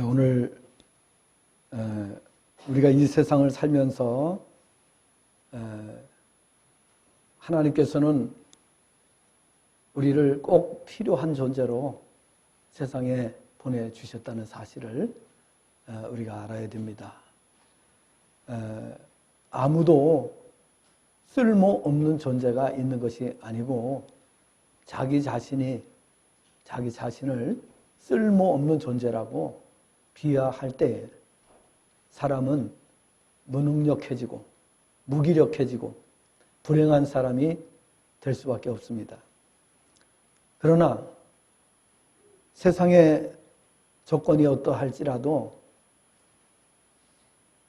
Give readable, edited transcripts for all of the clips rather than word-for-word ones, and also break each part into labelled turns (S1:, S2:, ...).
S1: 오늘 우리가 이 세상을 살면서 하나님께서는 우리를 꼭 필요한 존재로 세상에 보내주셨다는 사실을 우리가 알아야 됩니다. 아무도 쓸모없는 존재가 있는 것이 아니고 자기 자신이 자기 자신을 쓸모없는 존재라고 비하할 때에 사람은 무능력해지고 무기력해지고 불행한 사람이 될 수밖에 없습니다. 그러나 세상의 조건이 어떠할지라도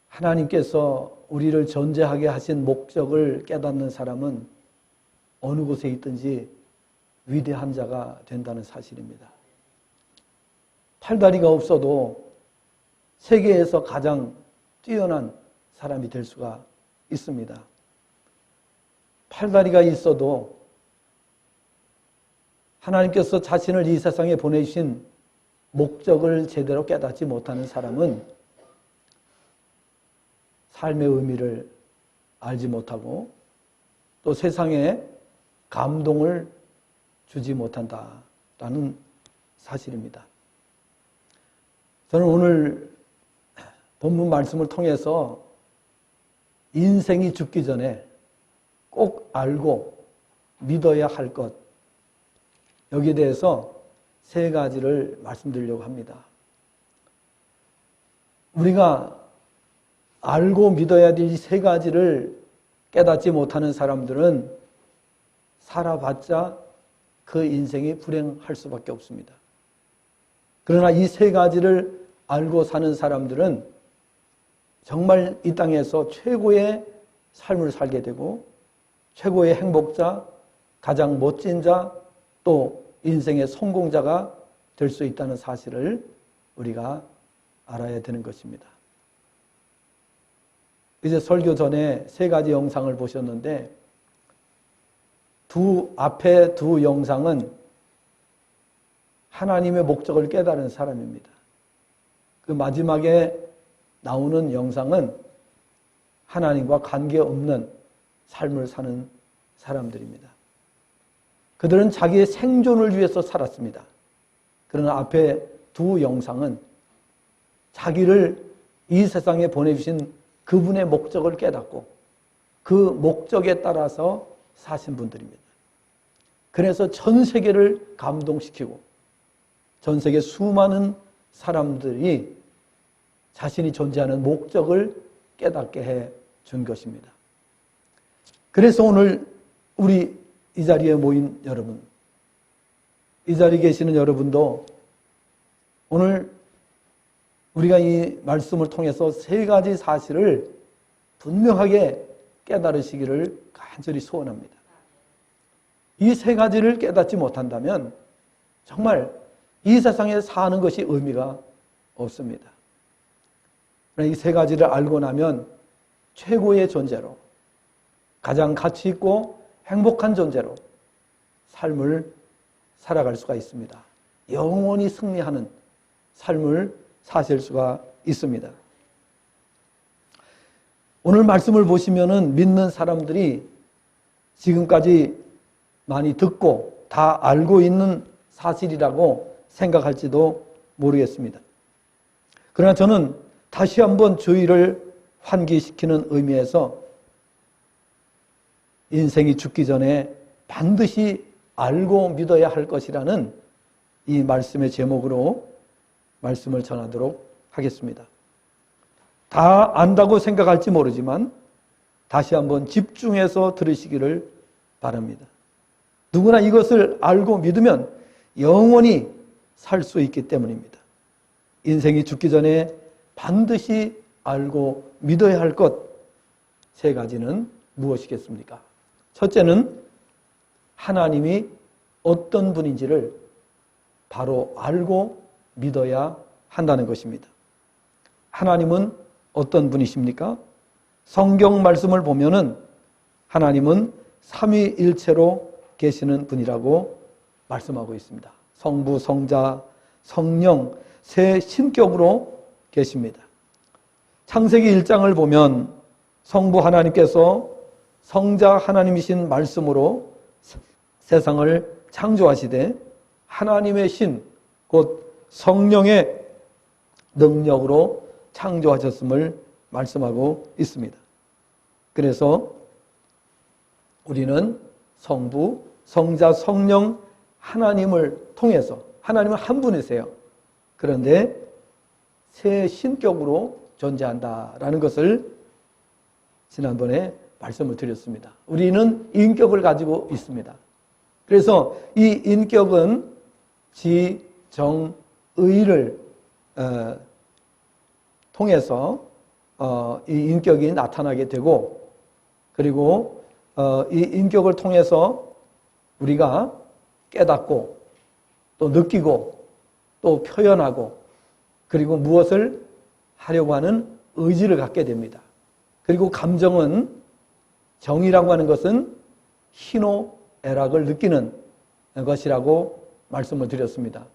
S1: 하나님께서 우리를 존재하게 하신 목적을 깨닫는 사람은 어느 곳에 있든지 위대한 자가 된다는 사실입니다. 팔다리가 없어도 세계에서 가장 뛰어난 사람이 될 수가 있습니다. 팔다리가 있어도 하나님께서 자신을 이 세상에 보내주신 목적을 제대로 깨닫지 못하는 사람은 삶의 의미를 알지 못하고 또 세상에 감동을 주지 못한다라는 사실입니다. 저는 오늘 본문 말씀을 통해서 인생이 죽기 전에 꼭 알고 믿어야 할 것, 여기에 대해서 세 가지를 말씀드리려고 합니다. 우리가 알고 믿어야 될 이 세 가지를 깨닫지 못하는 사람들은 살아봤자 그 인생이 불행할 수밖에 없습니다. 그러나 이 세 가지를 알고 사는 사람들은 정말 이 땅에서 최고의 삶을 살게 되고 최고의 행복자, 가장 멋진 자, 또 인생의 성공자가 될 수 있다는 사실을 우리가 알아야 되는 것입니다. 이제 설교 전에 세 가지 영상을 보셨는데 앞에 두 영상은 하나님의 목적을 깨달은 사람입니다. 그 마지막에 나오는 영상은 하나님과 관계없는 삶을 사는 사람들입니다. 그들은 자기의 생존을 위해서 살았습니다. 그러나 앞에 두 영상은 자기를 이 세상에 보내주신 그분의 목적을 깨닫고 그 목적에 따라서 사신 분들입니다. 그래서 전 세계를 감동시키고 전 세계 수많은 사람들이 자신이 존재하는 목적을 깨닫게 해 준 것입니다. 그래서 오늘 우리 이 자리에 모인 여러분, 이 자리에 계시는 여러분도 오늘 우리가 이 말씀을 통해서 세 가지 사실을 분명하게 깨달으시기를 간절히 소원합니다. 이 세 가지를 깨닫지 못한다면 정말 이 세상에 사는 것이 의미가 없습니다. 이 세 가지를 알고 나면 최고의 존재로, 가장 가치 있고 행복한 존재로 삶을 살아갈 수가 있습니다. 영원히 승리하는 삶을 사실 수가 있습니다. 오늘 말씀을 보시면은 믿는 사람들이 지금까지 많이 듣고 다 알고 있는 사실이라고 생각할지도 모르겠습니다. 그러나 저는 다시 한번 주의를 환기시키는 의미에서 인생이 죽기 전에 반드시 알고 믿어야 할 것이라는 이 말씀의 제목으로 말씀을 전하도록 하겠습니다. 다 안다고 생각할지 모르지만 다시 한번 집중해서 들으시기를 바랍니다. 누구나 이것을 알고 믿으면 영원히 살 수 있기 때문입니다. 인생이 죽기 전에 반드시 알고 믿어야 할 것 세 가지는 무엇이겠습니까? 첫째는 하나님이 어떤 분인지를 바로 알고 믿어야 한다는 것입니다. 하나님은 어떤 분이십니까? 성경 말씀을 보면은 하나님은 삼위일체로 계시는 분이라고 말씀하고 있습니다. 성부, 성자, 성령 새 신격으로 계십니다. 창세기 1장을 보면 성부 하나님께서 성자 하나님이신 말씀으로 세상을 창조하시되 하나님의 신, 곧 성령의 능력으로 창조하셨음을 말씀하고 있습니다. 그래서 우리는 성부, 성자, 성령 하나님을 통해서, 하나님은 한 분이세요. 그런데 새 신격으로 존재한다라는 것을 지난번에 말씀을 드렸습니다. 우리는 인격을 가지고 있습니다. 그래서 이 인격은 지, 정, 의를 통해서 이 인격이 나타나게 되고, 그리고 이 인격을 통해서 우리가 깨닫고 또 느끼고 또 표현하고, 그리고 무엇을 하려고 하는 의지를 갖게 됩니다. 그리고 감정은, 정이라고 하는 것은 희노애락을 느끼는 것이라고 말씀을 드렸습니다.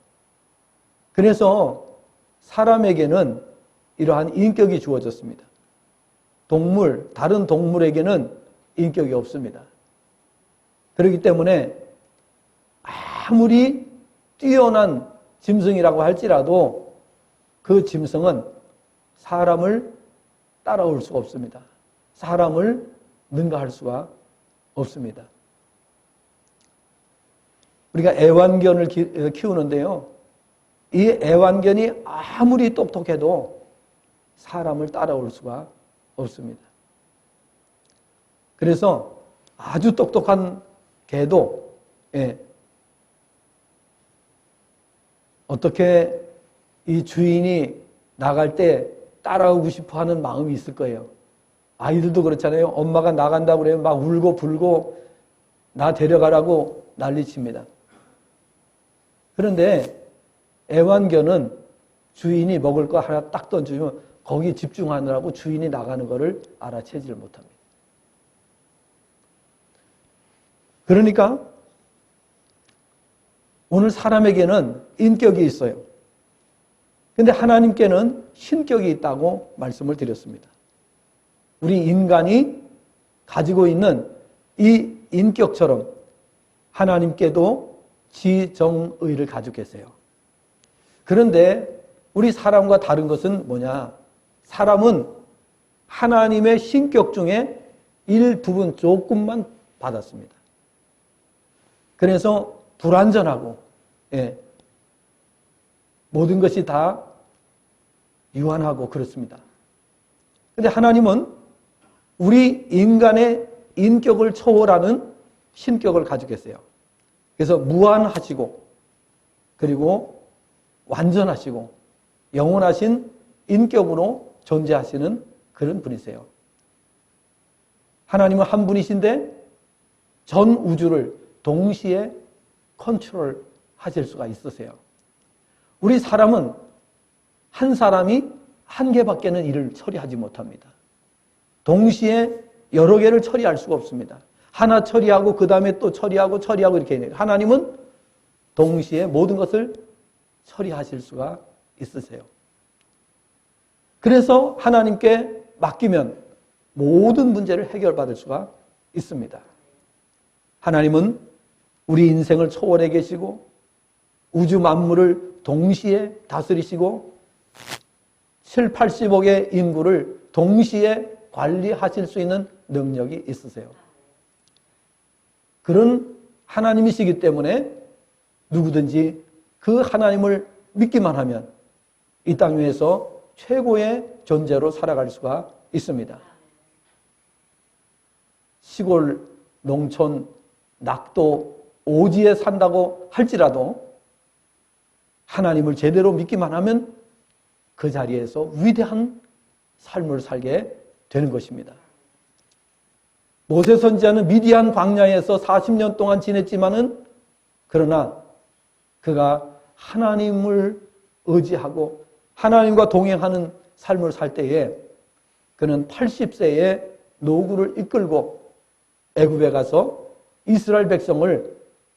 S1: 그래서 사람에게는 이러한 인격이 주어졌습니다. 동물, 다른 동물에게는 인격이 없습니다. 그렇기 때문에 아무리 뛰어난 짐승이라고 할지라도 그 짐승은 사람을 따라올 수가 없습니다. 사람을 능가할 수가 없습니다. 우리가 애완견을 키우는데요, 이 애완견이 아무리 똑똑해도 사람을 따라올 수가 없습니다. 그래서 아주 똑똑한 개도 어떻게 이 주인이 나갈 때 따라오고 싶어 하는 마음이 있을 거예요. 아이들도 그렇잖아요. 엄마가 나간다고 그러면 막 울고 불고 나 데려가라고 난리칩니다. 그런데 애완견은 주인이 먹을 거 하나 딱 던지면 거기 집중하느라고 주인이 나가는 것을 알아채지를 못합니다. 그러니까 오늘 사람에게는 인격이 있어요. 근데 하나님께는 신격이 있다고 말씀을 드렸습니다. 우리 인간이 가지고 있는 이 인격처럼 하나님께도 지정의를 가지고 계세요. 그런데 우리 사람과 다른 것은 뭐냐? 사람은 하나님의 신격 중에 일부분 조금만 받았습니다. 그래서 불완전하고 모든 것이 다 유한하고 그렇습니다. 그런데 하나님은 우리 인간의 인격을 초월하는 신격을 가지고 계세요. 그래서 무한하시고 그리고 완전하시고 영원하신 인격으로 존재하시는 그런 분이세요. 하나님은 한 분이신데 전 우주를 동시에 컨트롤 하실 수가 있으세요. 우리 사람은 한 사람이 한 개밖에는 일을 처리하지 못합니다. 동시에 여러 개를 처리할 수가 없습니다. 하나 처리하고 그 다음에 또 처리하고 이렇게 해요. 하나님은 동시에 모든 것을 처리하실 수가 있으세요. 그래서 하나님께 맡기면 모든 문제를 해결받을 수가 있습니다. 하나님은 우리 인생을 초월해 계시고 우주 만물을 동시에 다스리시고 7, 80억의 인구를 동시에 관리하실 수 있는 능력이 있으세요. 그런 하나님이시기 때문에 누구든지 그 하나님을 믿기만 하면 이 땅 위에서 최고의 존재로 살아갈 수가 있습니다. 시골, 농촌, 낙도, 오지에 산다고 할지라도 하나님을 제대로 믿기만 하면 그 자리에서 위대한 삶을 살게 되는 것입니다. 모세 선지자는 미디안 광야에서 40년 동안 지냈지만은 그러나 그가 하나님을 의지하고 하나님과 동행하는 삶을 살 때에 그는 80세에 노구를 이끌고 애굽에 가서 이스라엘 백성을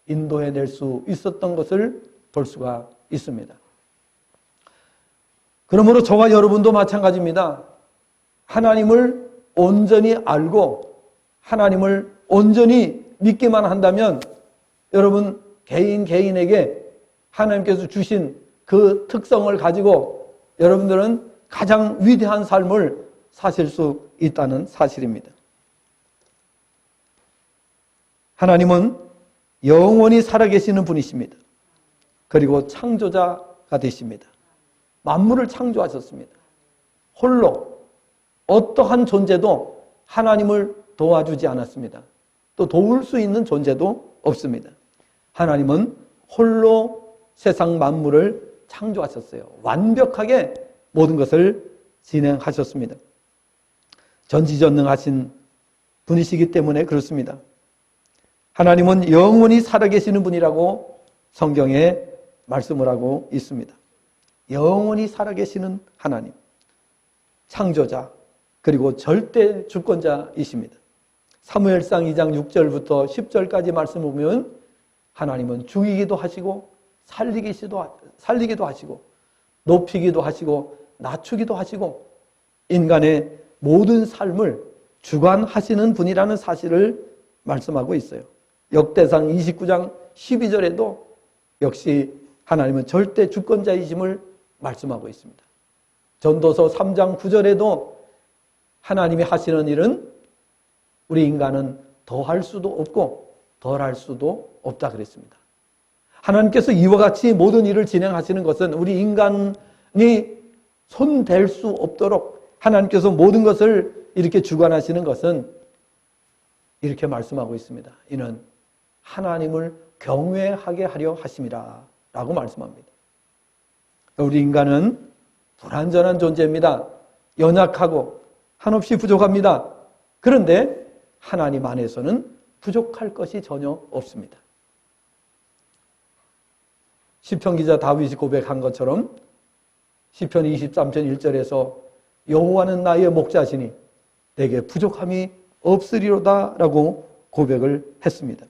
S1: 인도해낼 수 있었던 것을 볼 수가 있습니다. 그러므로 저와 여러분도 마찬가지입니다. 하나님을 온전히 알고 하나님을 온전히 믿기만 한다면 여러분 개인에게 하나님께서 주신 그 특성을 가지고 여러분들은 가장 위대한 삶을 사실 수 있다는 사실입니다. 하나님은 영원히 살아계시는 분이십니다. 그리고 창조자가 되십니다. 만물을 창조하셨습니다. 홀로 어떠한 존재도 하나님을 도와주지 않았습니다. 또 도울 수 있는 존재도 없습니다. 하나님은 홀로 세상 만물을 창조하셨어요. 완벽하게 모든 것을 진행하셨습니다. 전지전능하신 분이시기 때문에 그렇습니다. 하나님은 영원히 살아계시는 분이라고 성경에 말씀을 하고 있습니다. 영원히 살아계시는 하나님, 창조자, 그리고 절대 주권자이십니다. 사무엘상 2장 6절부터 10절까지 말씀을 보면 하나님은 죽이기도 하시고 살리기도 하시고 높이기도 하시고 낮추기도 하시고 인간의 모든 삶을 주관하시는 분이라는 사실을 말씀하고 있어요. 역대상 29장 12절에도 역시 하나님은 절대 주권자이심을 말씀하고 있습니다. 전도서 3장 9절에도 하나님이 하시는 일은 우리 인간은 더할 수도 없고 덜할 수도 없다 그랬습니다. 하나님께서 이와 같이 모든 일을 진행하시는 것은 우리 인간이 손댈 수 없도록 하나님께서 모든 것을 이렇게 주관하시는 것은 이렇게 말씀하고 있습니다. 이는 하나님을 경외하게 하려 하심이라 라고 말씀합니다. 우리 인간은 불완전한 존재입니다. 연약하고 한없이 부족합니다. 그런데 하나님 안에서는 부족할 것이 전혀 없습니다. 시편 기자 다윗이 고백한 것처럼 시편 23편 1절에서 여호와는 나의 목자시니 내게 부족함이 없으리로다 라고 고백을 했습니다.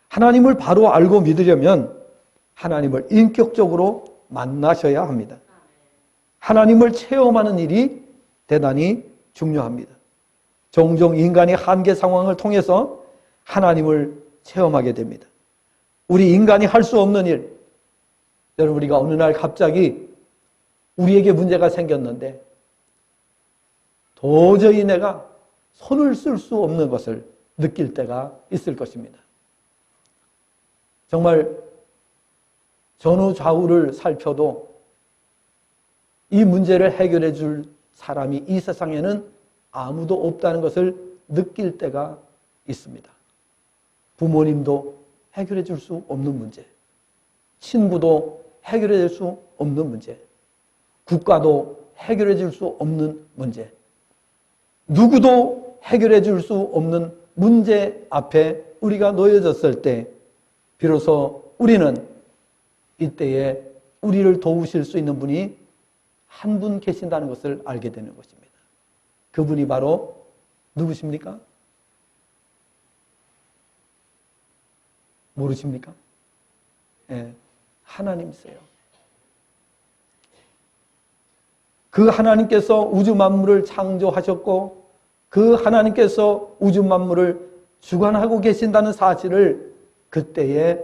S1: 하나님을 바로 알고 믿으려면 하나님을 인격적으로 만나셔야 합니다. 하나님을 체험하는 일이 대단히 중요합니다. 종종 인간이 한계 상황을 통해서 하나님을 체험하게 됩니다. 우리 인간이 할 수 없는 일, 여러분 우리가 어느 날 갑자기 우리에게 문제가 생겼는데 도저히 내가 손을 쓸 수 없는 것을 느낄 때가 있을 것입니다. 정말 전후 좌우를 살펴도 이 문제를 해결해 줄 사람이 이 세상에는 아무도 없다는 것을 느낄 때가 있습니다. 부모님도 해결해 줄 수 없는 문제, 친구도 해결해 줄 수 없는 문제, 국가도 해결해 줄 수 없는 문제, 누구도 해결해 줄 수 없는 문제 앞에 우리가 놓여졌을 때 비로소 우리는 이때에 우리를 도우실 수 있는 분이 한 분 계신다는 것을 알게 되는 것입니다. 그분이 바로 누구십니까? 모르십니까? 예, 하나님이세요. 그 하나님께서 우주 만물을 창조하셨고 그 하나님께서 우주 만물을 주관하고 계신다는 사실을 그때에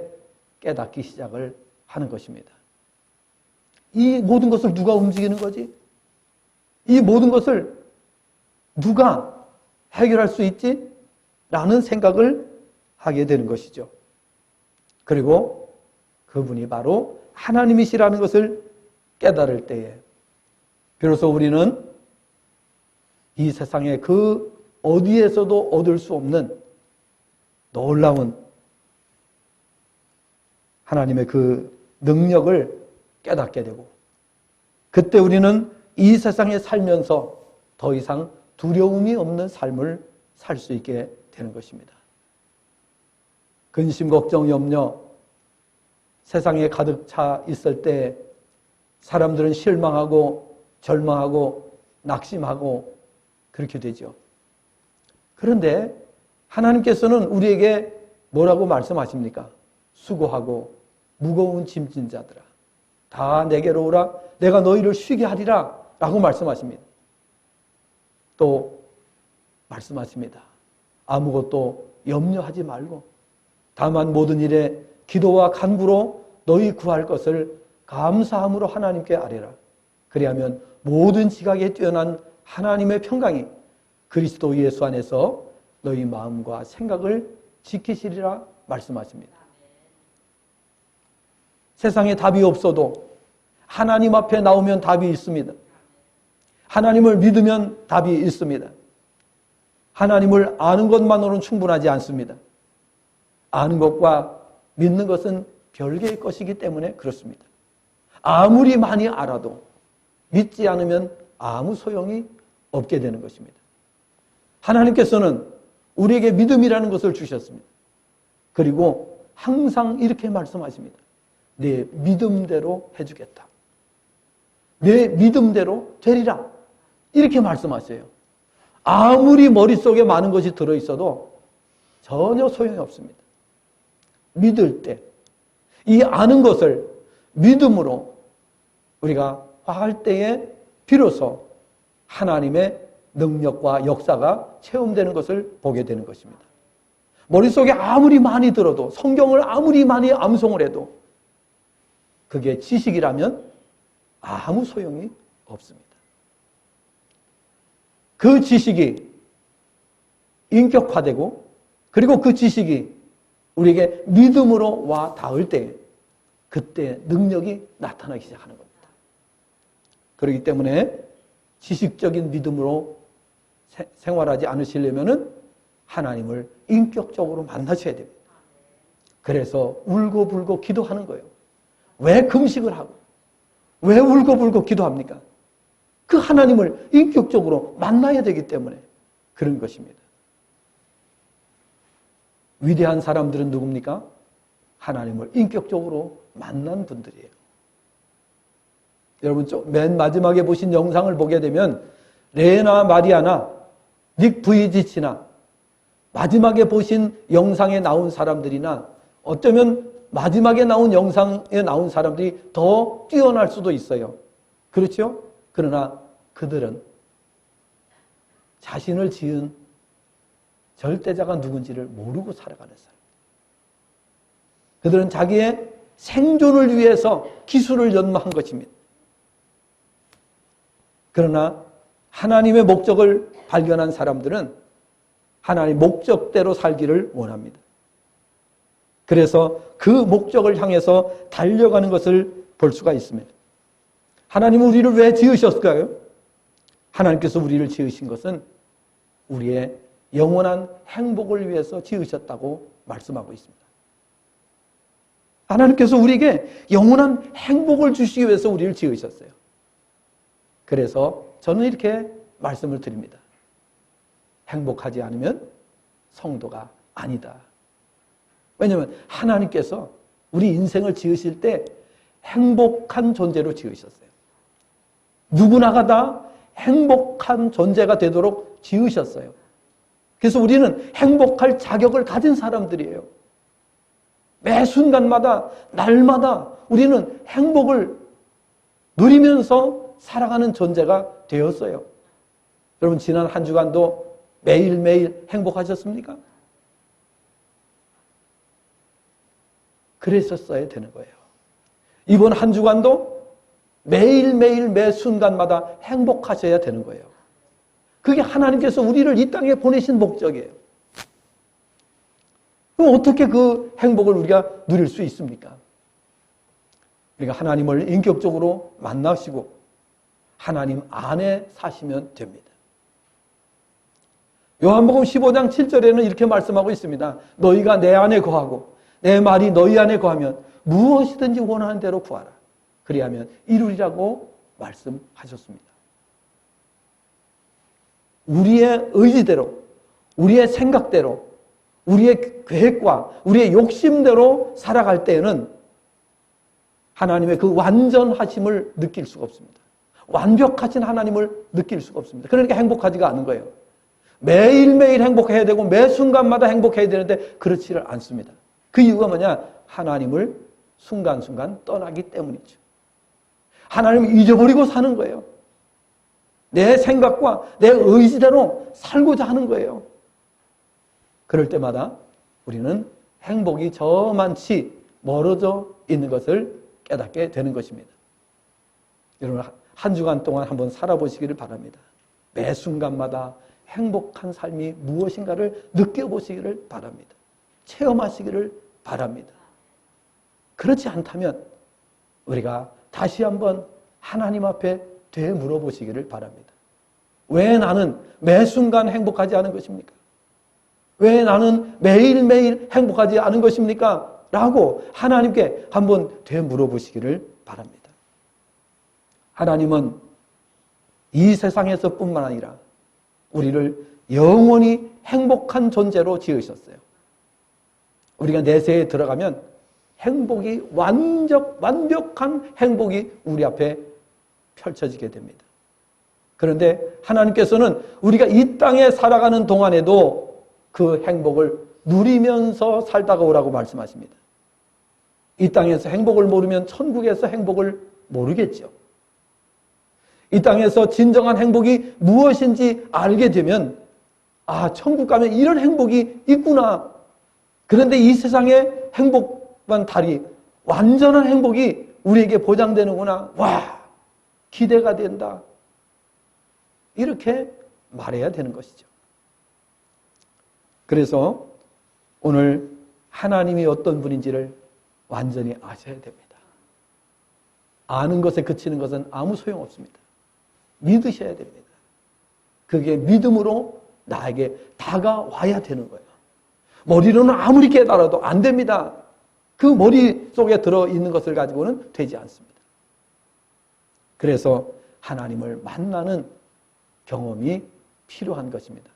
S1: 깨닫기 시작을 하는 것입니다. 이 모든 것을 누가 움직이는 거지? 이 모든 것을 누가 해결할 수 있지? 라는 생각을 하게 되는 것이죠. 그리고 그분이 바로 하나님이시라는 것을 깨달을 때에 비로소 우리는 이 세상의 그 어디에서도 얻을 수 없는 놀라운 하나님의 그 능력을 깨닫게 되고 그때 우리는 이 세상에 살면서 더 이상 두려움이 없는 삶을 살 수 있게 되는 것입니다. 근심, 걱정, 염려 세상에 가득 차 있을 때 사람들은 실망하고 절망하고 낙심하고 그렇게 되죠. 그런데 하나님께서는 우리에게 뭐라고 말씀하십니까? 수고하고 무거운 짐진 자들아 다 내게로 오라. 내가 너희를 쉬게 하리라. 라고 말씀하십니다. 또 말씀하십니다. 아무것도 염려하지 말고 다만 모든 일에 기도와 간구로 너희 구할 것을 감사함으로 하나님께 아뢰라. 그리하면 모든 지각에 뛰어난 하나님의 평강이 그리스도 예수 안에서 너희 마음과 생각을 지키시리라 말씀하십니다. 세상에 답이 없어도 하나님 앞에 나오면 답이 있습니다. 하나님을 믿으면 답이 있습니다. 하나님을 아는 것만으로는 충분하지 않습니다. 아는 것과 믿는 것은 별개의 것이기 때문에 그렇습니다. 아무리 많이 알아도 믿지 않으면 아무 소용이 없게 되는 것입니다. 하나님께서는 우리에게 믿음이라는 것을 주셨습니다. 그리고 항상 이렇게 말씀하십니다. 내 믿음대로 해주겠다. 내 믿음대로 되리라. 이렇게 말씀하세요. 아무리 머릿속에 많은 것이 들어있어도 전혀 소용이 없습니다. 믿을 때, 이 아는 것을 믿음으로 우리가 할 때에 비로소 하나님의 능력과 역사가 체험되는 것을 보게 되는 것입니다. 머릿속에 아무리 많이 들어도, 성경을 아무리 많이 암송을 해도 그게 지식이라면 아무 소용이 없습니다. 그 지식이 인격화되고 그리고 그 지식이 우리에게 믿음으로 와 닿을 때 그때 능력이 나타나기 시작하는 겁니다. 그렇기 때문에 지식적인 믿음으로 생활하지 않으시려면 하나님을 인격적으로 만나셔야 됩니다. 그래서 울고불고 기도하는 거예요. 왜 금식을 하고 왜 울고불고 기도합니까? 그 하나님을 인격적으로 만나야 되기 때문에 그런 것입니다. 위대한 사람들은 누굽니까? 하나님을 인격적으로 만난 분들이에요. 여러분 맨 마지막에 보신 영상을 보게 되면 레나 마리아나 닉 부이지치나 마지막에 보신 영상에 나온 사람들이나 어쩌면 마지막에 나온 영상에 나온 사람들이 더 뛰어날 수도 있어요. 그렇죠? 그러나 그들은 자신을 지은 절대자가 누군지를 모르고 살아가는 사람. 그들은 자기의 생존을 위해서 기술을 연마한 것입니다. 그러나 하나님의 목적을 발견한 사람들은 하나님의 목적대로 살기를 원합니다. 그래서 그 목적을 향해서 달려가는 것을 볼 수가 있습니다. 하나님은 우리를 왜 지으셨을까요? 하나님께서 우리를 지으신 것은 우리의 영원한 행복을 위해서 지으셨다고 말씀하고 있습니다. 하나님께서 우리에게 영원한 행복을 주시기 위해서 우리를 지으셨어요. 그래서 저는 이렇게 말씀을 드립니다. 행복하지 않으면 성도가 아니다. 왜냐하면 하나님께서 우리 인생을 지으실 때 행복한 존재로 지으셨어요. 누구나가 다 행복한 존재가 되도록 지으셨어요. 그래서 우리는 행복할 자격을 가진 사람들이에요. 매 순간마다, 날마다 우리는 행복을 누리면서 살아가는 존재가 되었어요. 여러분, 지난 한 주간도 매일매일 행복하셨습니까? 그랬었어야 되는 거예요. 이번 한 주간도 매일매일 매 순간마다 행복하셔야 되는 거예요. 그게 하나님께서 우리를 이 땅에 보내신 목적이에요. 그럼 어떻게 그 행복을 우리가 누릴 수 있습니까? 우리가 하나님을 인격적으로 만나시고 하나님 안에 사시면 됩니다. 요한복음 15장 7절에는 이렇게 말씀하고 있습니다. 너희가 내 안에 거하고 내 말이 너희 안에 거하면 무엇이든지 원하는 대로 구하라. 그리하면 이루리라고 말씀하셨습니다. 우리의 의지대로, 우리의 생각대로, 우리의 계획과 우리의 욕심대로 살아갈 때에는 하나님의 그 완전하심을 느낄 수가 없습니다. 완벽하신 하나님을 느낄 수가 없습니다. 그러니까 행복하지가 않은 거예요. 매일매일 행복해야 되고 매 순간마다 행복해야 되는데 그렇지를 않습니다. 그 이유가 뭐냐? 하나님을 순간순간 떠나기 때문이죠. 하나님을 잊어버리고 사는 거예요. 내 생각과 내 의지대로 살고자 하는 거예요. 그럴 때마다 우리는 행복이 저만치 멀어져 있는 것을 깨닫게 되는 것입니다. 여러분, 한 주간 동안 한번 살아보시기를 바랍니다. 매 순간마다 행복한 삶이 무엇인가를 느껴보시기를 바랍니다. 체험하시기를 바랍니다. 그렇지 않다면 우리가 다시 한번 하나님 앞에 되물어보시기를 바랍니다. 왜 나는 매 순간 행복하지 않은 것입니까? 왜 나는 매일매일 행복하지 않은 것입니까? 라고 하나님께 한번 되물어보시기를 바랍니다. 하나님은 이 세상에서 뿐만 아니라 우리를 영원히 행복한 존재로 지으셨어요. 우리가 내세에 들어가면 행복이 완벽한 행복이 우리 앞에 펼쳐지게 됩니다. 그런데 하나님께서는 우리가 이 땅에 살아가는 동안에도 그 행복을 누리면서 살다가 오라고 말씀하십니다. 이 땅에서 행복을 모르면 천국에서 행복을 모르겠죠. 이 땅에서 진정한 행복이 무엇인지 알게 되면 아, 천국 가면 이런 행복이 있구나. 그런데 이 세상의 행복만 달리 완전한 행복이 우리에게 보장되는구나. 와, 기대가 된다. 이렇게 말해야 되는 것이죠. 그래서 오늘 하나님이 어떤 분인지를 완전히 아셔야 됩니다. 아는 것에 그치는 것은 아무 소용없습니다. 믿으셔야 됩니다. 그게 믿음으로 나에게 다가와야 되는 거예요. 머리로는 아무리 깨달아도 안 됩니다. 그 머릿속에 들어있는 것을 가지고는 되지 않습니다. 그래서 하나님을 만나는 경험이 필요한 것입니다.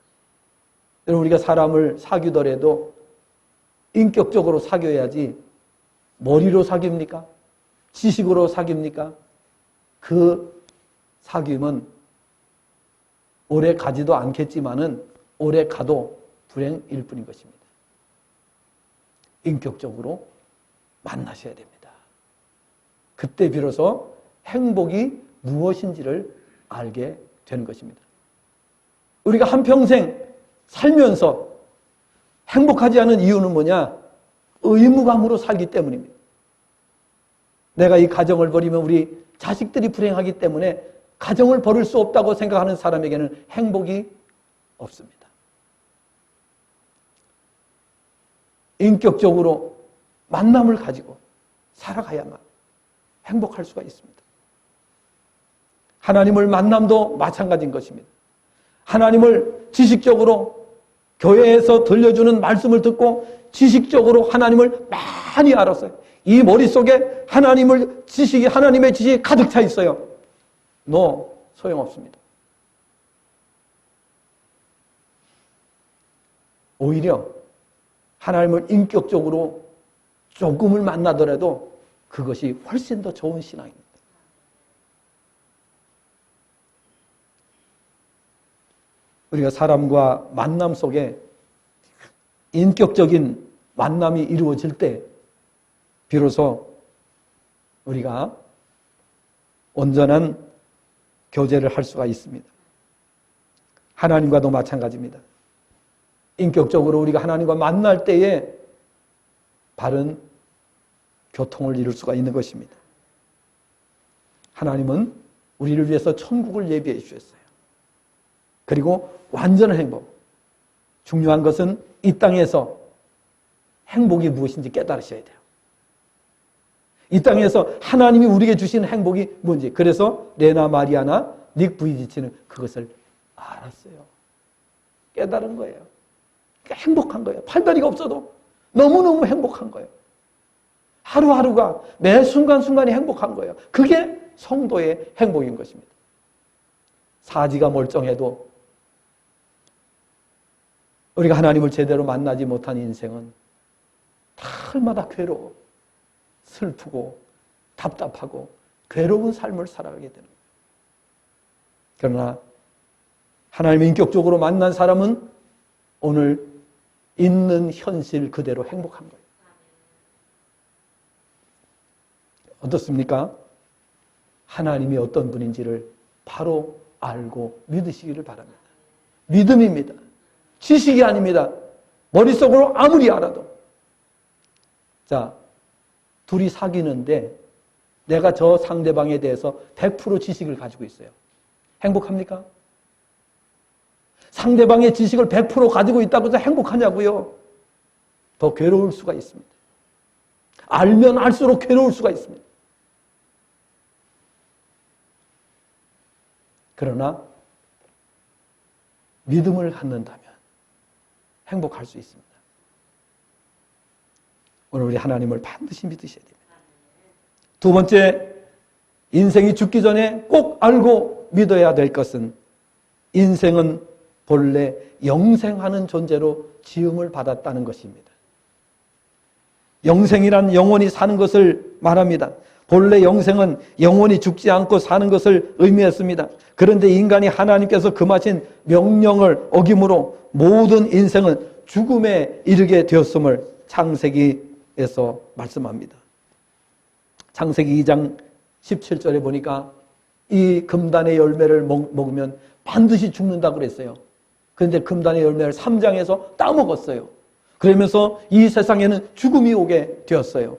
S1: 여러분, 우리가 사람을 사귀더라도 인격적으로 사귀어야지 머리로 사깁니까? 지식으로 사깁니까? 그 사귐은 오래 가지도 않겠지만은 오래 가도 불행일 뿐인 것입니다. 인격적으로 만나셔야 됩니다. 그때 비로소 행복이 무엇인지를 알게 되는 것입니다. 우리가 한평생 살면서 행복하지 않은 이유는 뭐냐? 의무감으로 살기 때문입니다. 내가 이 가정을 버리면 우리 자식들이 불행하기 때문에 가정을 버릴 수 없다고 생각하는 사람에게는 행복이 없습니다. 인격적으로 만남을 가지고 살아가야만 행복할 수가 있습니다. 하나님을 만남도 마찬가지인 것입니다. 하나님을 지식적으로 교회에서 들려주는 말씀을 듣고 지식적으로 하나님을 많이 알았어요. 이 머릿속에 하나님의 지식이 가득 차 있어요. 소용없습니다. 오히려 하나님을 인격적으로 조금을 만나더라도 그것이 훨씬 더 좋은 신앙입니다. 우리가 사람과 만남 속에 인격적인 만남이 이루어질 때 비로소 우리가 온전한 교제를 할 수가 있습니다. 하나님과도 마찬가지입니다. 인격적으로 우리가 하나님과 만날 때에 바른 교통을 이룰 수가 있는 것입니다. 하나님은 우리를 위해서 천국을 예비해 주셨어요. 그리고 완전한 행복. 중요한 것은 이 땅에서 행복이 무엇인지 깨달으셔야 돼요. 이 땅에서 하나님이 우리에게 주신 행복이 뭔지. 그래서 레나 마리아나 닉 부이지치는 그것을 알았어요. 깨달은 거예요. 그러니까 행복한 거예요. 팔다리가 없어도 너무너무 행복한 거예요. 하루하루가 매 순간순간이 행복한 거예요. 그게 성도의 행복인 것입니다. 사지가 멀쩡해도 우리가 하나님을 제대로 만나지 못한 인생은 날마다 괴로워, 슬프고 답답하고 괴로운 삶을 살아가게 되는 거예요. 그러나 하나님을 인격적으로 만난 사람은 오늘 있는 현실 그대로 행복한 거예요. 어떻습니까? 하나님이 어떤 분인지를 바로 알고 믿으시기를 바랍니다. 믿음입니다. 지식이 아닙니다. 머릿속으로 아무리 알아도. 자, 둘이 사귀는데 내가 저 상대방에 대해서 100% 지식을 가지고 있어요. 행복합니까? 상대방의 지식을 100% 가지고 있다고 해서 행복하냐고요? 더 괴로울 수가 있습니다. 알면 알수록 괴로울 수가 있습니다. 그러나 믿음을 갖는다면 행복할 수 있습니다. 오늘 우리 하나님을 반드시 믿으셔야 됩니다. 두 번째, 인생이 죽기 전에 꼭 알고 믿어야 될 것은 인생은 본래 영생하는 존재로 지음을 받았다는 것입니다. 영생이란 영원히 사는 것을 말합니다. 본래 영생은 영원히 죽지 않고 사는 것을 의미했습니다. 그런데 인간이 하나님께서 금하신 명령을 어김으로 모든 인생은 죽음에 이르게 되었음을 창세기에서 말씀합니다. 창세기 2장 17절에 보니까 이 금단의 열매를 먹으면 반드시 죽는다고 그랬어요. 그런데 금단의 열매를 3장에서 따먹었어요. 그러면서 이 세상에는 죽음이 오게 되었어요.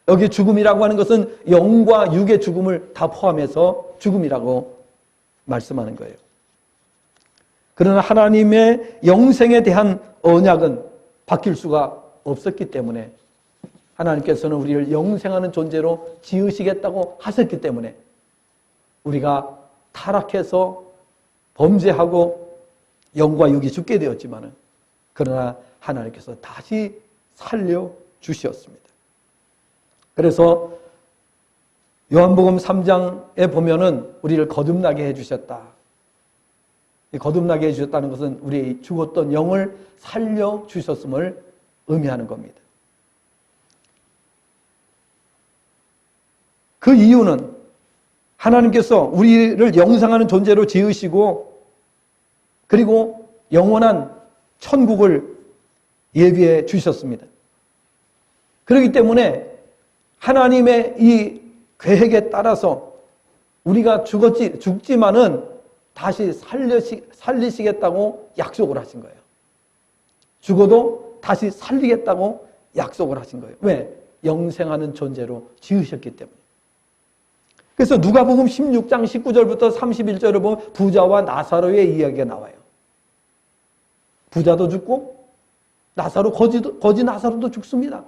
S1: 여기 죽음이라고 하는 것은 영과 육의 죽음을 다 포함해서 죽음이라고 말씀하는 거예요. 그러나 하나님의 영생에 대한 언약은 바뀔 수가 없었기 때문에 하나님께서는 우리를 영생하는 존재로 지으시겠다고 하셨기 때문에 우리가 타락해서 범죄하고 영과 육이 죽게 되었지만은 그러나 하나님께서 다시 살려주셨습니다. 그래서 요한복음 3장에 보면은 우리를 거듭나게 해주셨다. 거듭나게 해주셨다는 것은 우리 죽었던 영을 살려주셨음을 의미하는 겁니다. 그 이유는 하나님께서 우리를 영생하는 존재로 지으시고 그리고 영원한 천국을 예비해 주셨습니다. 그렇기 때문에 하나님의 이 계획에 따라서 우리가 죽지만은 다시 살리시겠다고 약속을 하신 거예요. 죽어도 다시 살리겠다고 약속을 하신 거예요. 왜? 영생하는 존재로 지으셨기 때문에. 그래서 누가복음 16장 19절부터 31절을 보면 부자와 나사로의 이야기가 나와요. 부자도 죽고 나사로 거지 나사로도 죽습니다.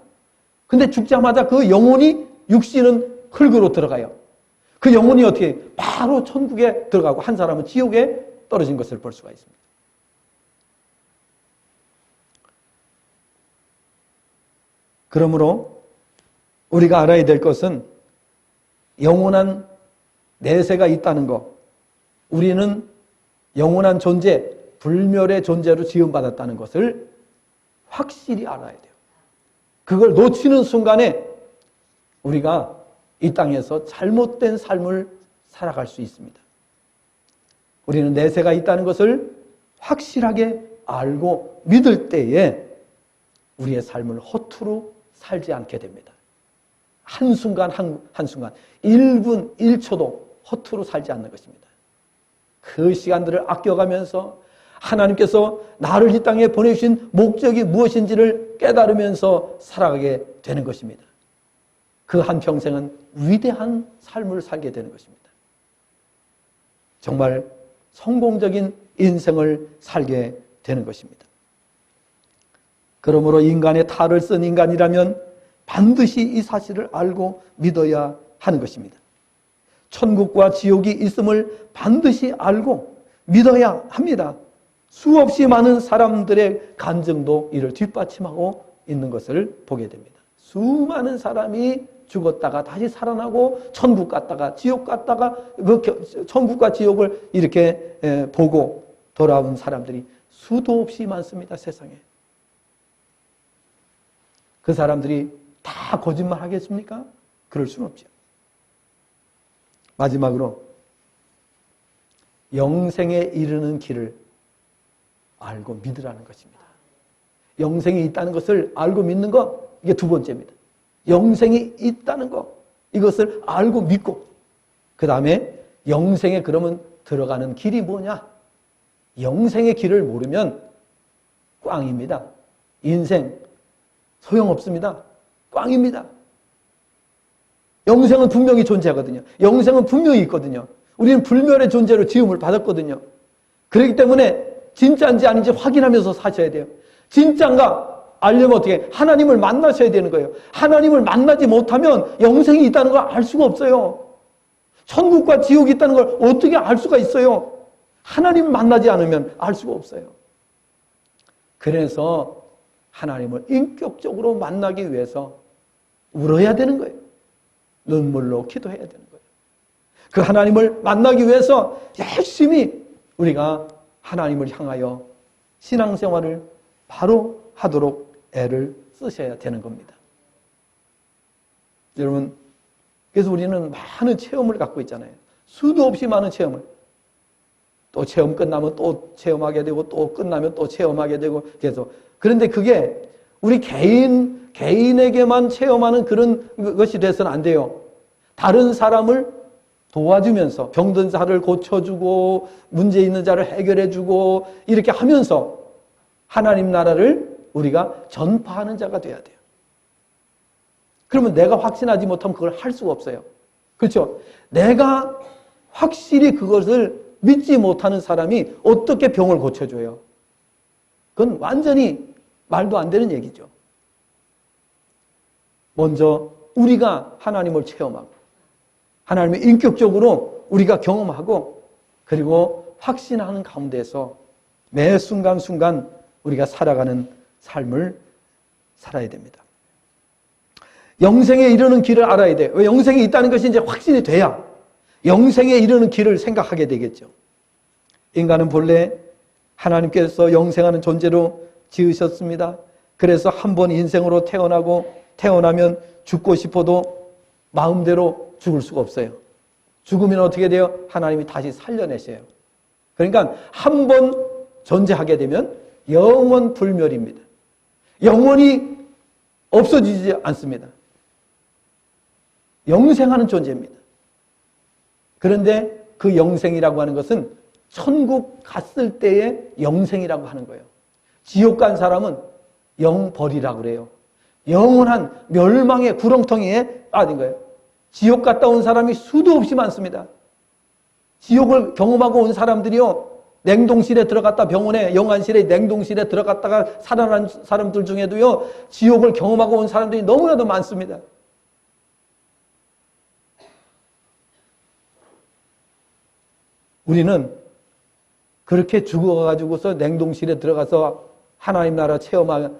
S1: 근데 죽자마자 그 영혼이 육신은 흙으로 들어가요. 그 영혼이 어떻게 바로 천국에 들어가고 한 사람은 지옥에 떨어진 것을 볼 수가 있습니다. 그러므로 우리가 알아야 될 것은 영원한 내세가 있다는 것, 우리는 영원한 존재, 불멸의 존재로 지음받았다는 것을 확실히 알아야 돼요. 그걸 놓치는 순간에 우리가 이 땅에서 잘못된 삶을 살아갈 수 있습니다. 우리는 내세가 있다는 것을 확실하게 알고 믿을 때에 우리의 삶을 허투루 살지 않게 됩니다. 한순간, 한순간, 1분, 1초도 허투루 살지 않는 것입니다. 그 시간들을 아껴가면서 하나님께서 나를 이 땅에 보내주신 목적이 무엇인지를 깨달으면서 살아가게 되는 것입니다. 그 한평생은 위대한 삶을 살게 되는 것입니다. 정말 성공적인 인생을 살게 되는 것입니다. 그러므로 인간의 탈을 쓴 인간이라면 반드시 이 사실을 알고 믿어야 하는 것입니다. 천국과 지옥이 있음을 반드시 알고 믿어야 합니다. 수없이 많은 사람들의 간증도 이를 뒷받침하고 있는 것을 보게 됩니다. 수많은 사람이 죽었다가 다시 살아나고 천국 갔다가 지옥 갔다가 그 천국과 지옥을 이렇게 보고 돌아온 사람들이 수도 없이 많습니다. 세상에. 그 사람들이 다 거짓말 하겠습니까? 그럴 수는 없죠. 마지막으로 영생에 이르는 길을 알고 믿으라는 것입니다. 영생이 있다는 것을 알고 믿는 것, 이게 두 번째입니다. 영생이 있다는 것, 이것을 알고 믿고 그 다음에 영생에 그러면 들어가는 길이 뭐냐? 영생의 길을 모르면 꽝입니다. 인생 소용없습니다. 꽝입니다. 영생은 분명히 존재하거든요. 영생은 분명히 있거든요. 우리는 불멸의 존재로 지음을 받았거든요. 그렇기 때문에 진짜인지 아닌지 확인하면서 사셔야 돼요. 진짜인가 알려면 어떻게? 하나님을 만나셔야 되는 거예요. 하나님을 만나지 못하면 영생이 있다는 걸 알 수가 없어요. 천국과 지옥이 있다는 걸 어떻게 알 수가 있어요? 하나님을 만나지 않으면 알 수가 없어요. 그래서 하나님을 인격적으로 만나기 위해서 울어야 되는 거예요. 눈물로 기도해야 되는 거예요. 그 하나님을 만나기 위해서 열심히 우리가 하나님을 향하여 신앙생활을 바로 하도록 애를 쓰셔야 되는 겁니다. 여러분, 그래서 우리는 많은 체험을 갖고 있잖아요. 수도 없이 많은 체험을. 또 체험 끝나면 또 체험하게 되고 또 끝나면 또 체험하게 되고 계속. 그런데 그게 우리 개인에게만 체험하는 그런 것이 돼서는 안 돼요. 다른 사람을 도와주면서 병든 자를 고쳐주고 문제 있는 자를 해결해주고 이렇게 하면서 하나님 나라를 우리가 전파하는 자가 돼야 돼요. 그러면 내가 확신하지 못하면 그걸 할 수가 없어요. 그렇죠? 내가 확실히 그것을 믿지 못하는 사람이 어떻게 병을 고쳐줘요? 그건 완전히 말도 안 되는 얘기죠. 먼저 우리가 하나님을 체험하고 하나님을 인격적으로 우리가 경험하고 그리고 확신하는 가운데서 매 순간순간 우리가 살아가는 삶을 살아야 됩니다. 영생에 이르는 길을 알아야 돼요. 왜 영생이 있다는 것이 이제 확신이 돼야 영생에 이르는 길을 생각하게 되겠죠. 인간은 본래 하나님께서 영생하는 존재로 지으셨습니다. 그래서 한 번 인생으로 태어나면 죽고 싶어도 마음대로 죽을 수가 없어요. 죽으면 어떻게 돼요? 하나님이 다시 살려내셔요. 그러니까 한 번 존재하게 되면 영원 불멸입니다. 영원히 없어지지 않습니다. 영생하는 존재입니다. 그런데 그 영생이라고 하는 것은 천국 갔을 때의 영생이라고 하는 거예요. 지옥 간 사람은 영벌이라고 그래요. 영원한 멸망의 구렁텅이에 빠진 거예요. 지옥 갔다 온 사람이 수도 없이 많습니다. 지옥을 경험하고 온 사람들이요, 냉동실에 들어갔다 병원에 영안실에 냉동실에 들어갔다가 살아난 사람들 중에도요, 지옥을 경험하고 온 사람들이 너무나도 많습니다. 우리는 그렇게 죽어가지고서 냉동실에 들어가서 하나님 나라 체험하면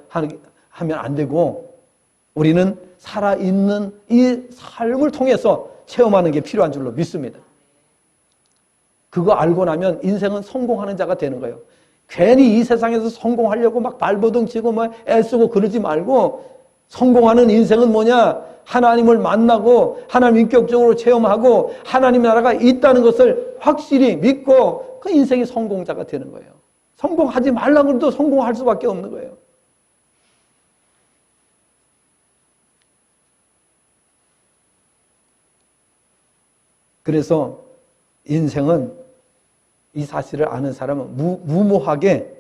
S1: 안 되고, 우리는 살아있는 이 삶을 통해서 체험하는 게 필요한 줄로 믿습니다. 그거 알고 나면 인생은 성공하는 자가 되는 거예요. 괜히 이 세상에서 성공하려고 막 발버둥 치고 막 애쓰고 그러지 말고, 성공하는 인생은 뭐냐? 하나님을 만나고 하나님 인격적으로 체험하고 하나님 나라가 있다는 것을 확실히 믿고 그 인생이 성공자가 되는 거예요. 성공하지 말라고 해도 성공할 수밖에 없는 거예요. 그래서 인생은 이 사실을 아는 사람은 무모하게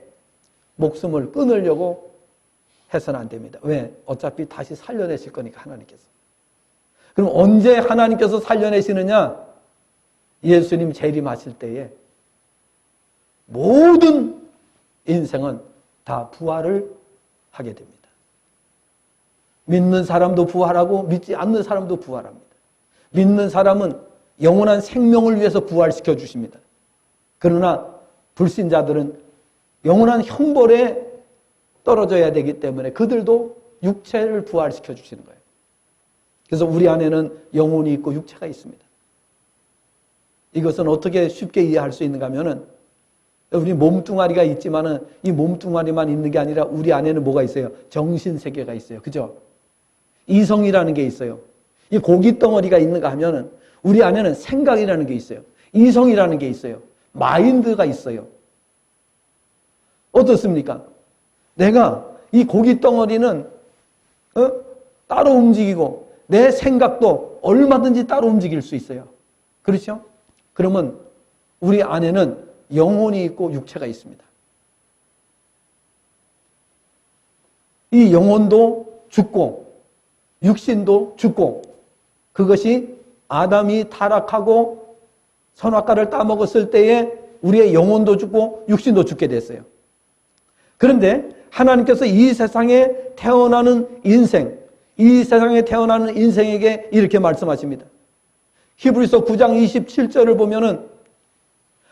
S1: 목숨을 끊으려고 해서는 안 됩니다. 왜? 어차피 다시 살려내실 거니까, 하나님께서. 그럼 언제 하나님께서 살려내시느냐? 예수님 재림하실 때에 모든 인생은 다 부활을 하게 됩니다. 믿는 사람도 부활하고 믿지 않는 사람도 부활합니다. 믿는 사람은 영원한 생명을 위해서 부활시켜 주십니다. 그러나 불신자들은 영원한 형벌에 떨어져야 되기 때문에 그들도 육체를 부활시켜 주시는 거예요. 그래서 우리 안에는 영혼이 있고 육체가 있습니다. 이것은 어떻게 쉽게 이해할 수 있는가 하면은, 우리 몸뚱아리가 있지만은 이 몸뚱아리만 있는 게 아니라 우리 안에는 뭐가 있어요? 정신세계가 있어요. 그죠? 이성이라는 게 있어요. 이 고깃덩어리가 있는가 하면은 우리 안에는 생각이라는 게 있어요. 이성이라는 게 있어요. 마인드가 있어요. 어떻습니까? 내가 이 고깃덩어리는 따로 움직이고 내 생각도 얼마든지 따로 움직일 수 있어요. 그렇죠? 그러면 우리 안에는 영혼이 있고 육체가 있습니다. 이 영혼도 죽고 육신도 죽고, 그것이 아담이 타락하고 선악과를 따먹었을 때에 우리의 영혼도 죽고 육신도 죽게 됐어요. 그런데 하나님께서 이 세상에 태어나는 인생, 이 세상에 태어나는 인생에게 이렇게 말씀하십니다. 히브리서 9장 27절을 보면은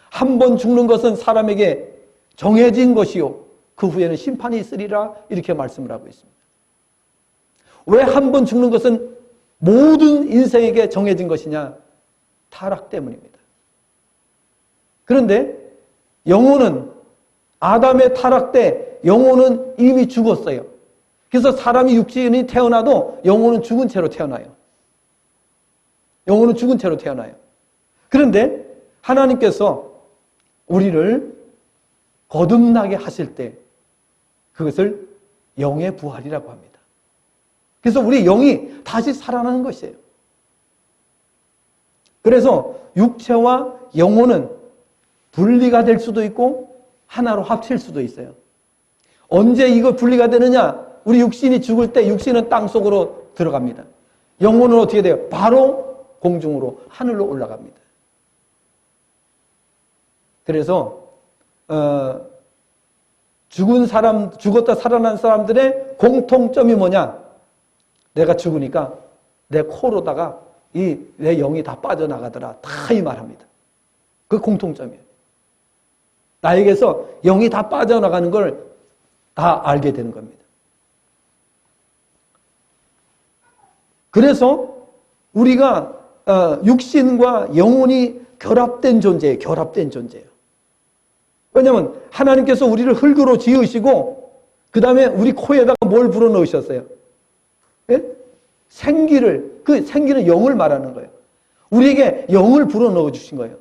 S1: 한 번 죽는 것은 사람에게 정해진 것이요 그 후에는 심판이 있으리라, 이렇게 말씀을 하고 있습니다. 왜 한 번 죽는 것은 모든 인생에게 정해진 것이냐? 타락 때문입니다. 그런데 영혼은 아담의 타락 때 영혼은 이미 죽었어요. 그래서 사람이 육신이 태어나도 영혼은 죽은 채로 태어나요. 영혼은 죽은 채로 태어나요. 그런데 하나님께서 우리를 거듭나게 하실 때 그것을 영의 부활이라고 합니다. 그래서 우리 영이 다시 살아나는 것이에요. 그래서 육체와 영혼은 분리가 될 수도 있고 하나로 합칠 수도 있어요. 언제 이거 분리가 되느냐? 우리 육신이 죽을 때 육신은 땅속으로 들어갑니다. 영혼은 어떻게 돼요? 바로 공중으로, 하늘로 올라갑니다. 그래서 죽은 사람, 죽었다 살아난 사람들의 공통점이 뭐냐? 내가 죽으니까 내 코로다가 내 영이 다 빠져나가더라, 다 이 말합니다. 그 공통점이에요. 나에게서 영이 다 빠져나가는 걸 다 알게 되는 겁니다. 그래서 우리가 육신과 영혼이 결합된 존재예요. 결합된 존재예요. 왜냐하면 하나님께서 우리를 흙으로 지으시고 그 다음에 우리 코에다가 뭘 불어넣으셨어요? 예? 생기를, 그 생기는 영을 말하는 거예요. 우리에게 영을 불어넣어 주신 거예요.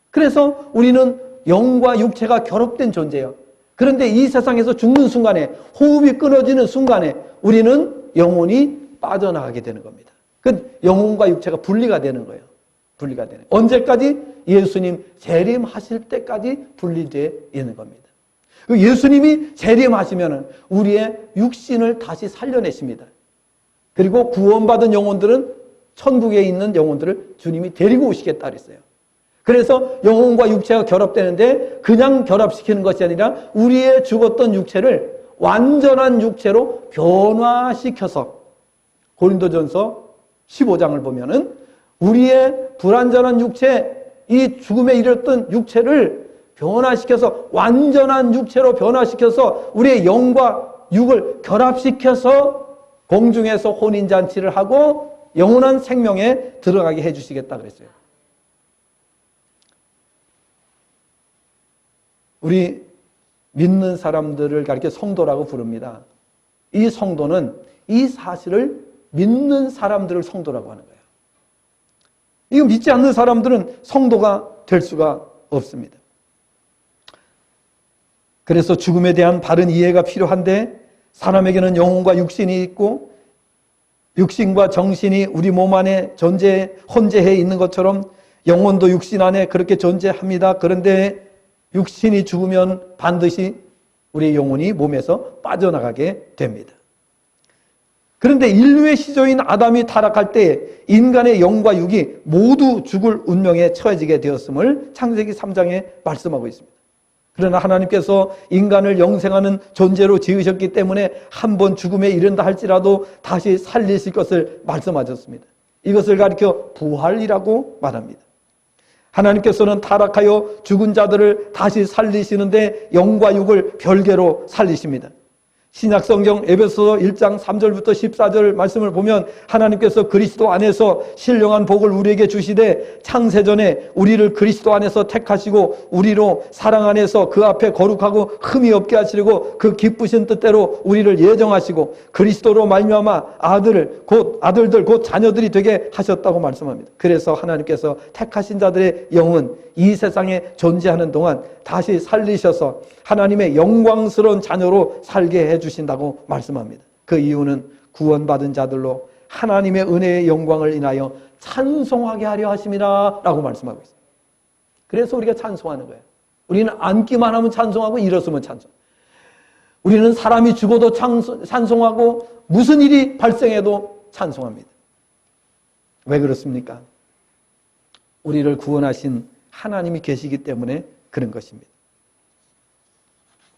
S1: 그래서 우리는 영과 육체가 결합된 존재예요. 그런데 이 세상에서 죽는 순간에, 호흡이 끊어지는 순간에 우리는 영혼이 빠져나가게 되는 겁니다. 그 영혼과 육체가 분리가 되는 거예요. 분리가 되는. 언제까지? 예수님 재림하실 때까지 분리되어 있는 겁니다. 예수님이 재림하시면은 우리의 육신을 다시 살려내십니다. 그리고 구원받은 영혼들은 천국에 있는 영혼들을 주님이 데리고 오시겠다 그랬어요. 그래서 영혼과 육체가 결합되는데 그냥 결합시키는 것이 아니라 우리의 죽었던 육체를 완전한 육체로 변화시켜서, 고린도전서 15장을 보면은 우리의 불완전한 육체, 이 죽음에 이르렀던 육체를 변화시켜서 완전한 육체로 변화시켜서 우리의 영과 육을 결합시켜서 공중에서 혼인잔치를 하고 영원한 생명에 들어가게 해주시겠다 그랬어요. 우리 믿는 사람들을 가리켜 성도라고 부릅니다. 이 성도는 이 사실을 믿는 사람들을 성도라고 하는 거예요. 이거 믿지 않는 사람들은 성도가 될 수가 없습니다. 그래서 죽음에 대한 바른 이해가 필요한데, 사람에게는 영혼과 육신이 있고 육신과 정신이 우리 몸 안에 혼재해 있는 것처럼 영혼도 육신 안에 그렇게 존재합니다. 그런데 육신이 죽으면 반드시 우리 영혼이 몸에서 빠져나가게 됩니다. 그런데 인류의 시조인 아담이 타락할 때 인간의 영과 육이 모두 죽을 운명에 처해지게 되었음을 창세기 3장에 말씀하고 있습니다. 그러나 하나님께서 인간을 영생하는 존재로 지으셨기 때문에 한 번 죽음에 이른다 할지라도 다시 살리실 것을 말씀하셨습니다. 이것을 가리켜 부활이라고 말합니다. 하나님께서는 타락하여 죽은 자들을 다시 살리시는데 영과 육을 별개로 살리십니다. 신약성경 에베소서 1장 3절부터 14절 말씀을 보면 하나님께서 그리스도 안에서 신령한 복을 우리에게 주시되 창세전에 우리를 그리스도 안에서 택하시고 우리로 사랑 안에서 그 앞에 거룩하고 흠이 없게 하시려고 그 기쁘신 뜻대로 우리를 예정하시고 그리스도로 말미암아 아들들 곧 자녀들이 되게 하셨다고 말씀합니다. 그래서 하나님께서 택하신 자들의 영은 이 세상에 존재하는 동안 다시 살리셔서 하나님의 영광스러운 자녀로 살게 해주신다고 말씀합니다. 그 이유는 구원받은 자들로 하나님의 은혜의 영광을 인하여 찬송하게 하려 하심이라 라고 말씀하고 있어요. 그래서 우리가 찬송하는 거예요. 우리는 앉기만 하면 찬송하고 일어서면 찬송. 우리는 사람이 죽어도 찬송하고 무슨 일이 발생해도 찬송합니다. 왜 그렇습니까? 우리를 구원하신 하나님이 계시기 때문에 그런 것입니다.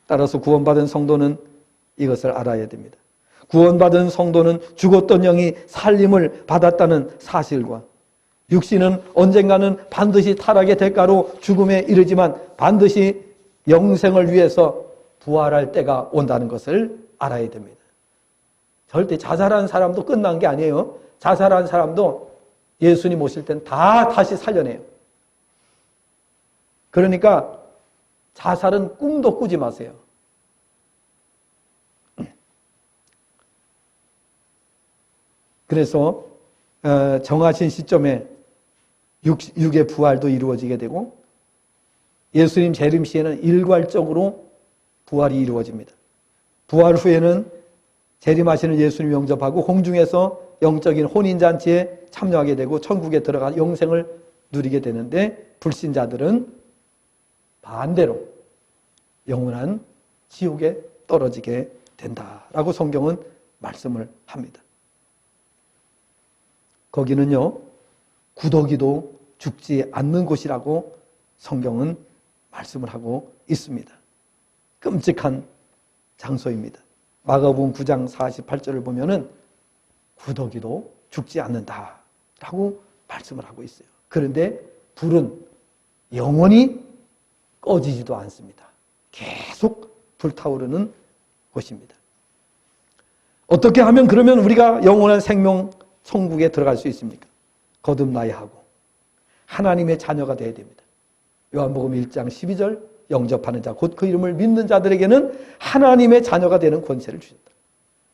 S1: 따라서 구원받은 성도는 이것을 알아야 됩니다. 구원받은 성도는 죽었던 영이 살림을 받았다는 사실과 육신은 언젠가는 반드시 타락의 대가로 죽음에 이르지만 반드시 영생을 위해서 부활할 때가 온다는 것을 알아야 됩니다. 절대 자살한 사람도 끝난 게 아니에요. 자살한 사람도 예수님 오실 땐 다 다시 살려내요. 그러니까 자살은 꿈도 꾸지 마세요. 그래서 정하신 시점에 육의 부활도 이루어지게 되고 예수님 재림 시에는 일괄적으로 부활이 이루어집니다. 부활 후에는 재림하시는 예수님 영접하고 공중에서 영적인 혼인잔치에 참여하게 되고 천국에 들어가 영생을 누리게 되는데 불신자들은 반대로 영원한 지옥에 떨어지게 된다라고 성경은 말씀을 합니다. 거기는요, 구더기도 죽지 않는 곳이라고 성경은 말씀을 하고 있습니다. 끔찍한 장소입니다. 마가복음 9장 48절을 보면은 구더기도 죽지 않는다라고 말씀을 하고 있어요. 그런데 불은 영원히 꺼지지도 않습니다. 계속 불타오르는 곳입니다. 어떻게 하면 그러면 우리가 영원한 생명 천국에 들어갈 수 있습니까? 거듭나야 하고 하나님의 자녀가 되어야 됩니다. 요한복음 1장 12절 영접하는 자 곧 그 이름을 믿는 자들에게는 하나님의 자녀가 되는 권세를 주신다.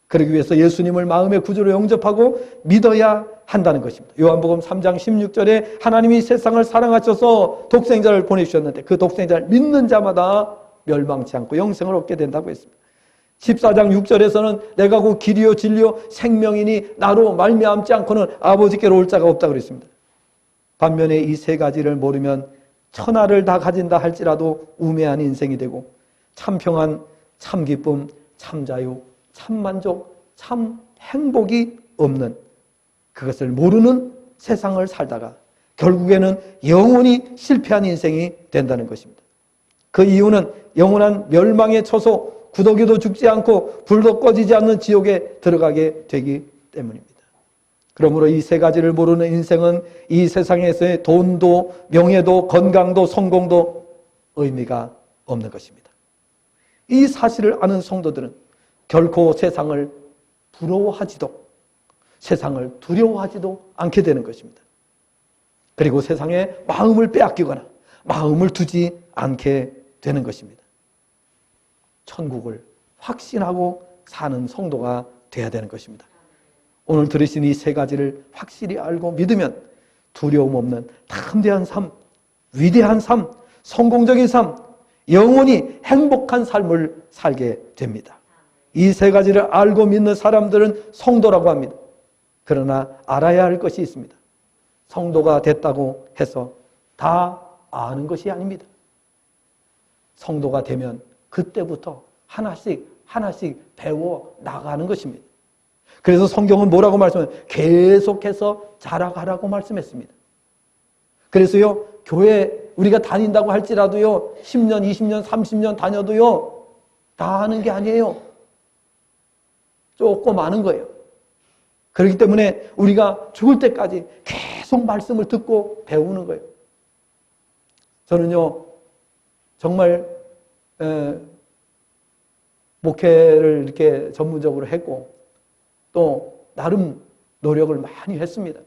S1: 그러기 위해서 예수님을 마음의 구주로 영접하고 믿어야 한다는 것입니다. 요한복음 3장 16절에 하나님이 세상을 사랑하셔서 독생자를 보내주셨는데 그 독생자를 믿는 자마다 멸망치 않고 영생을 얻게 된다고 했습니다. 14장 6절에서는 내가 곧 길이요 진리요 생명이니 나로 말미암지 않고는 아버지께로 올 자가 없다고 그랬습니다. 반면에 이 세 가지를 모르면 천하를 다 가진다 할지라도 우매한 인생이 되고 참 평안, 참 기쁨, 참 자유, 참 만족, 참 행복이 없는 그것을 모르는 세상을 살다가 결국에는 영원히 실패한 인생이 된다는 것입니다. 그 이유는 영원한 멸망에 처소 구더기도 죽지 않고 불도 꺼지지 않는 지옥에 들어가게 되기 때문입니다. 그러므로 이 세 가지를 모르는 인생은 이 세상에서의 돈도 명예도 건강도 성공도 의미가 없는 것입니다. 이 사실을 아는 성도들은 결코 세상을 부러워하지도 세상을 두려워하지도 않게 되는 것입니다. 그리고 세상에 마음을 빼앗기거나 마음을 두지 않게 되는 것입니다. 천국을 확신하고 사는 성도가 되어야 되는 것입니다. 오늘 들으신 이 세 가지를 확실히 알고 믿으면 두려움 없는 담대한 삶, 위대한 삶, 성공적인 삶, 영원히 행복한 삶을 살게 됩니다. 이 세 가지를 알고 믿는 사람들은 성도라고 합니다. 그러나 알아야 할 것이 있습니다. 성도가 됐다고 해서 다 아는 것이 아닙니다. 성도가 되면 그때부터 하나씩 배워 나가는 것입니다. 그래서 성경은 뭐라고 말씀해요? 계속해서 자라가라고 말씀했습니다. 그래서요, 교회 우리가 다닌다고 할지라도요, 10년, 20년, 30년 다녀도요, 다 하는 게 아니에요. 조금 아는 거예요. 그렇기 때문에 우리가 죽을 때까지 계속 말씀을 듣고 배우는 거예요. 저는요, 정말 목회를 이렇게 전문적으로 했고 또 나름 노력을 많이 했습니다.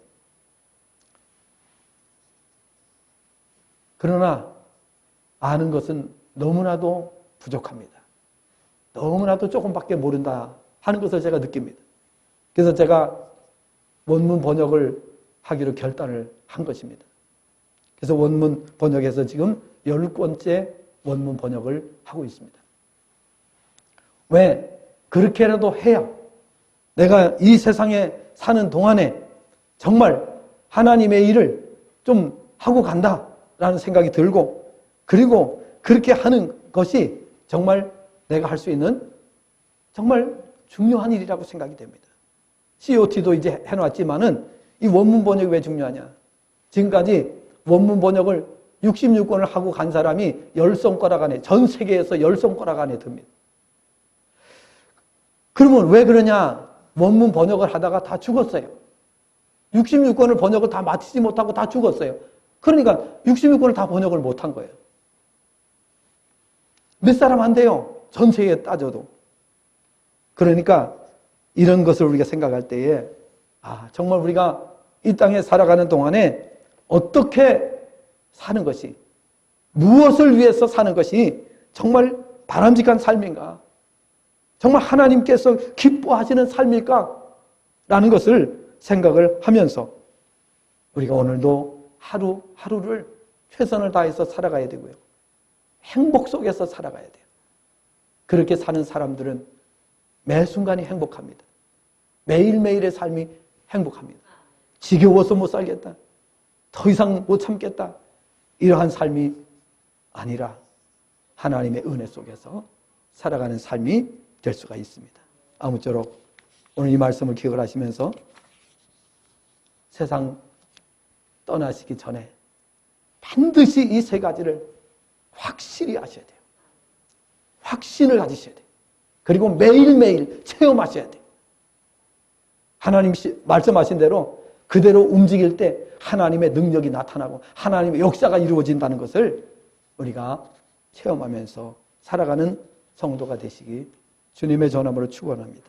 S1: 그러나 아는 것은 너무나도 부족합니다. 너무나도 조금밖에 모른다 하는 것을 제가 느낍니다. 그래서 제가 원문 번역을 하기로 결단을 한 것입니다. 그래서 원문 번역에서 지금 10권째 원문 번역을 하고 있습니다. 왜? 그렇게라도 해야 내가 이 세상에 사는 동안에 정말 하나님의 일을 좀 하고 간다라는 생각이 들고, 그리고 그렇게 하는 것이 정말 내가 할 수 있는 정말 중요한 일이라고 생각이 됩니다. COT도 이제 해놨지만은 이 원문 번역이 왜 중요하냐? 지금까지 원문 번역을 66권을 하고 간 사람이 10손가락 안에, 전 세계에서 10손가락 안에 듭니다. 그러면 왜 그러냐? 원문 번역을 하다가 다 죽었어요. 66권을 번역을 다 마치지 못하고 다 죽었어요. 그러니까 66권을 다 번역을 못한 거예요. 몇 사람 안 돼요. 전 세계에 따져도. 그러니까 이런 것을 우리가 생각할 때에 정말 우리가 이 땅에 살아가는 동안에 어떻게 사는 것이, 무엇을 위해서 사는 것이 정말 바람직한 삶인가, 정말 하나님께서 기뻐하시는 삶일까 라는 것을 생각을 하면서 우리가 오늘도 하루하루를 최선을 다해서 살아가야 되고요. 행복 속에서 살아가야 돼요. 그렇게 사는 사람들은 매 순간이 행복합니다. 매일매일의 삶이 행복합니다. 지겨워서 못 살겠다, 더 이상 못 참겠다, 이러한 삶이 아니라 하나님의 은혜 속에서 살아가는 삶이 될 수가 있습니다. 아무쪼록 오늘 이 말씀을 기억을 하시면서 세상 떠나시기 전에 반드시 이 세 가지를 확실히 하셔야 돼요. 확신을 가지셔야 돼요. 그리고 매일매일 체험하셔야 돼요. 하나님 말씀하신 대로 그대로 움직일 때 하나님의 능력이 나타나고 하나님의 역사가 이루어진다는 것을 우리가 체험하면서 살아가는 성도가 되시기 주님의 전함으로 축원합니다.